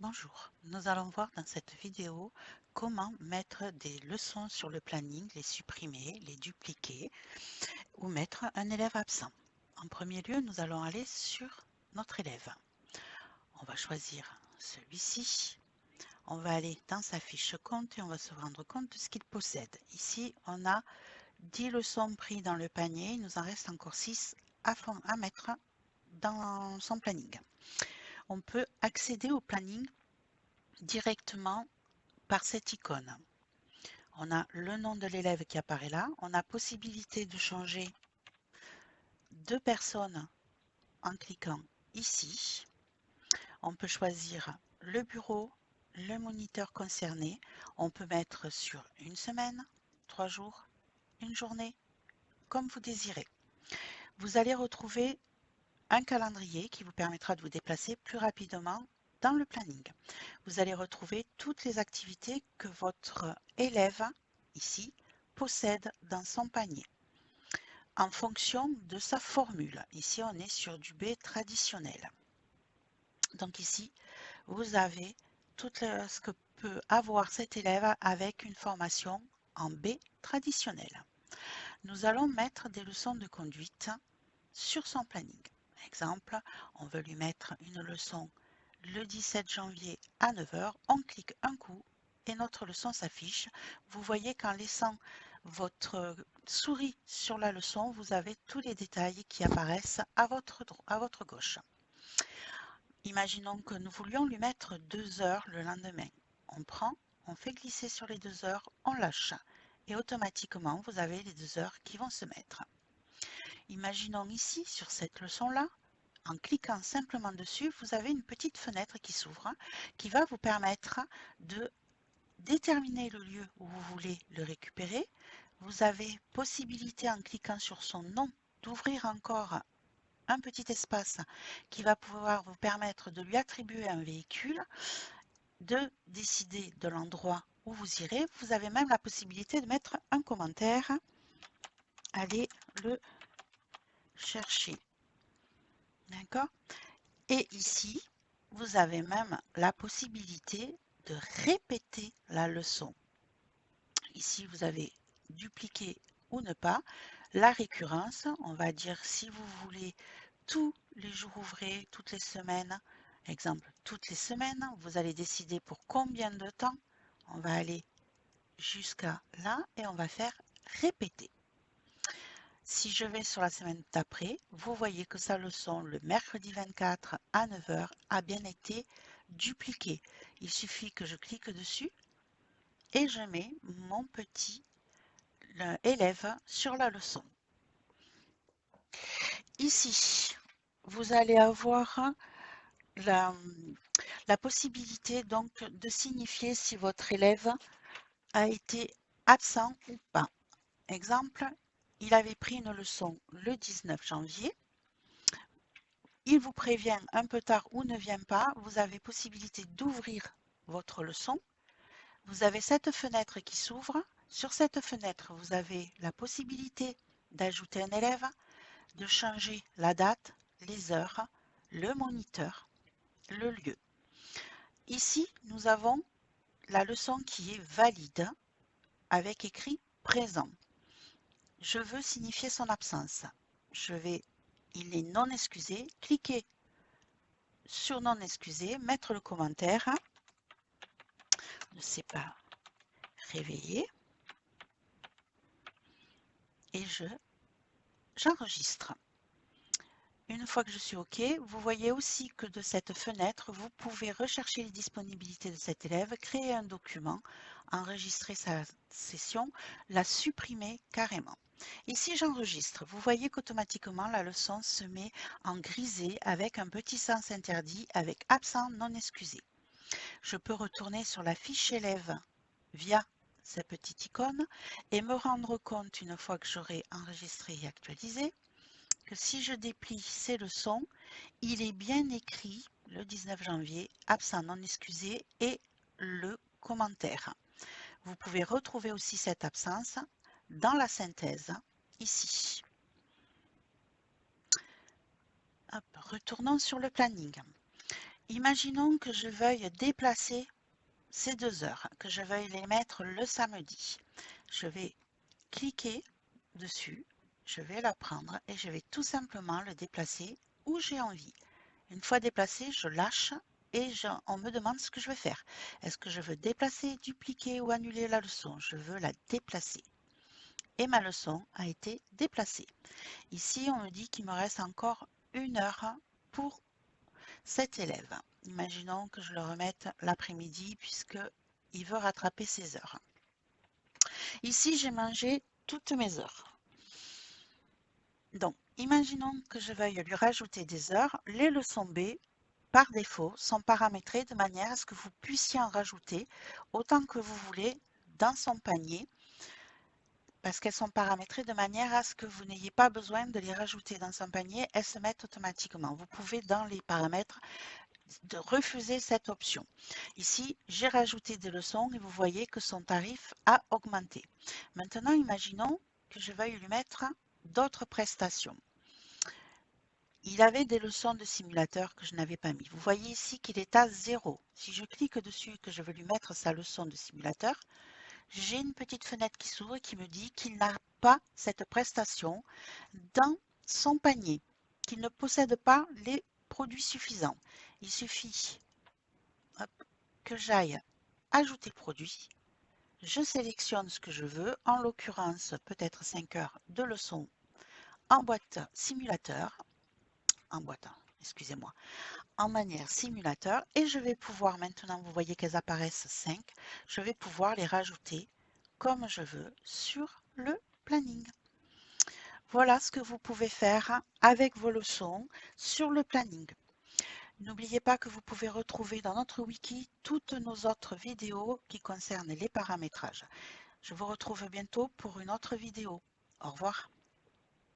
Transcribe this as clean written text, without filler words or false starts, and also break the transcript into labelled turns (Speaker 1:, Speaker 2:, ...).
Speaker 1: Bonjour, nous allons voir dans cette vidéo comment mettre des leçons sur le planning, les supprimer, les dupliquer ou mettre un élève absent. En premier lieu, nous allons aller sur notre élève. On va choisir celui-ci. On va aller dans sa fiche compte et on va se rendre compte de ce qu'il possède. Ici, on a 10 leçons prises dans le panier. Il nous en reste encore 6 à mettre dans son planning. On peut accéder au planning directement par cette icône. On a le nom de l'élève qui apparaît là. On a possibilité de changer deux personnes en cliquant ici. On peut choisir le bureau, le moniteur concerné. On peut mettre sur une semaine, 3 jours, une journée, comme vous désirez. Vous allez retrouver un calendrier qui vous permettra de vous déplacer plus rapidement dans le planning. Vous allez retrouver toutes les activités que votre élève, ici, possède dans son panier en fonction de sa formule. Ici, on est sur du B traditionnel. Donc ici, vous avez tout ce que peut avoir cet élève avec une formation en B traditionnel. Nous allons mettre des leçons de conduite sur son planning. Exemple, on veut lui mettre une leçon le 17 janvier à 9 h. On clique un coup et notre leçon s'affiche. Vous voyez qu'en laissant votre souris sur la leçon, vous avez tous les détails qui apparaissent à votre gauche. Imaginons que nous voulions lui mettre 2 heures le lendemain. On prend, on fait glisser sur les 2 heures, on lâche et automatiquement vous avez les 2 heures qui vont se mettre. Imaginons ici sur cette leçon-là, en cliquant simplement dessus, vous avez une petite fenêtre qui s'ouvre qui va vous permettre de déterminer le lieu où vous voulez le récupérer. Vous avez possibilité en cliquant sur son nom d'ouvrir encore un petit espace qui va pouvoir vous permettre de lui attribuer un véhicule, de décider de l'endroit où vous irez. Vous avez même la possibilité de mettre un commentaire. Allez le chercher. D'accord? Et ici, vous avez même la possibilité de répéter la leçon. Ici, vous avez dupliquer ou ne pas. La récurrence, on va dire si vous voulez tous les jours ouvrés, toutes les semaines, exemple toutes les semaines, vous allez décider pour combien de temps. On va aller jusqu'à là et on va faire répéter. Si je vais sur la semaine d'après, vous voyez que sa leçon le mercredi 24 à 9 h a bien été dupliquée. Il suffit que je clique dessus et je mets mon petit élève sur la leçon. Ici, vous allez avoir la, la possibilité donc de signifier si votre élève a été absent ou pas. Exemple, il avait pris une leçon le 19 janvier. Il vous prévient un peu tard ou ne vient pas. Vous avez possibilité d'ouvrir votre leçon. Vous avez cette fenêtre qui s'ouvre. Sur cette fenêtre, vous avez la possibilité d'ajouter un élève, de changer la date, les heures, le moniteur, le lieu. Ici, nous avons la leçon qui est valide avec écrit présent. Je veux signifier son absence. Il est non excusé, cliquez sur non excusé, mettre le commentaire, ne s'est pas réveillé et j'enregistre. Une fois que je suis OK, vous voyez aussi que de cette fenêtre, vous pouvez rechercher les disponibilités de cet élève, créer un document, enregistrer sa session, la supprimer carrément. Ici, j'enregistre. Vous voyez qu'automatiquement, la leçon se met en grisé avec un petit sens interdit avec absent non excusé. Je peux retourner sur la fiche élève via cette petite icône et me rendre compte, une fois que j'aurai enregistré et actualisé, que si je déplie ces leçons, il est bien écrit le 19 janvier, absent non excusé et le commentaire. Vous pouvez retrouver aussi cette absence dans la synthèse, ici. Hop, retournons sur le planning. imaginons que je veuille déplacer ces 2 heures, que je veuille les mettre le samedi. Je vais cliquer dessus, je vais la prendre et je vais tout simplement le déplacer où j'ai envie. Une fois déplacé, je lâche et on me demande ce que je veux faire. Est-ce que je veux déplacer, dupliquer ou annuler la leçon? Je veux la déplacer. Et ma leçon a été déplacée. Ici, on me dit qu'il me reste encore 1 heure pour cet élève. Imaginons que je le remette l'après-midi puisqu'il veut rattraper ses heures. Ici, j'ai mangé toutes mes heures. Donc, imaginons que je veuille lui rajouter des heures. Les leçons B, par défaut, sont paramétrées de manière à ce que vous puissiez en rajouter autant que vous voulez dans son panier, parce qu'elles sont paramétrées de manière à ce que vous n'ayez pas besoin de les rajouter dans son panier, elles se mettent automatiquement. Vous pouvez, dans les paramètres, de refuser cette option. Ici, j'ai rajouté des leçons et vous voyez que son tarif a augmenté. Maintenant, imaginons que je veuille lui mettre d'autres prestations. Il avait des leçons de simulateur que je n'avais pas mis. Vous voyez ici qu'il est à 0. Si je clique dessus et que je veux lui mettre sa leçon de simulateur, j'ai une petite fenêtre qui s'ouvre qui me dit qu'il n'a pas cette prestation dans son panier, qu'il ne possède pas les produits suffisants. Il suffit que j'aille ajouter produit. Je sélectionne ce que je veux, en l'occurrence peut-être 5 heures de leçon en boîte simulateur, excusez-moi, en manière simulateur, et je vais pouvoir maintenant, vous voyez qu'elles apparaissent 5, je vais pouvoir les rajouter comme je veux sur le planning. Voilà ce que vous pouvez faire avec vos leçons sur le planning. N'oubliez pas que vous pouvez retrouver dans notre wiki toutes nos autres vidéos qui concernent les paramétrages. Je vous retrouve bientôt pour une autre vidéo. Au revoir.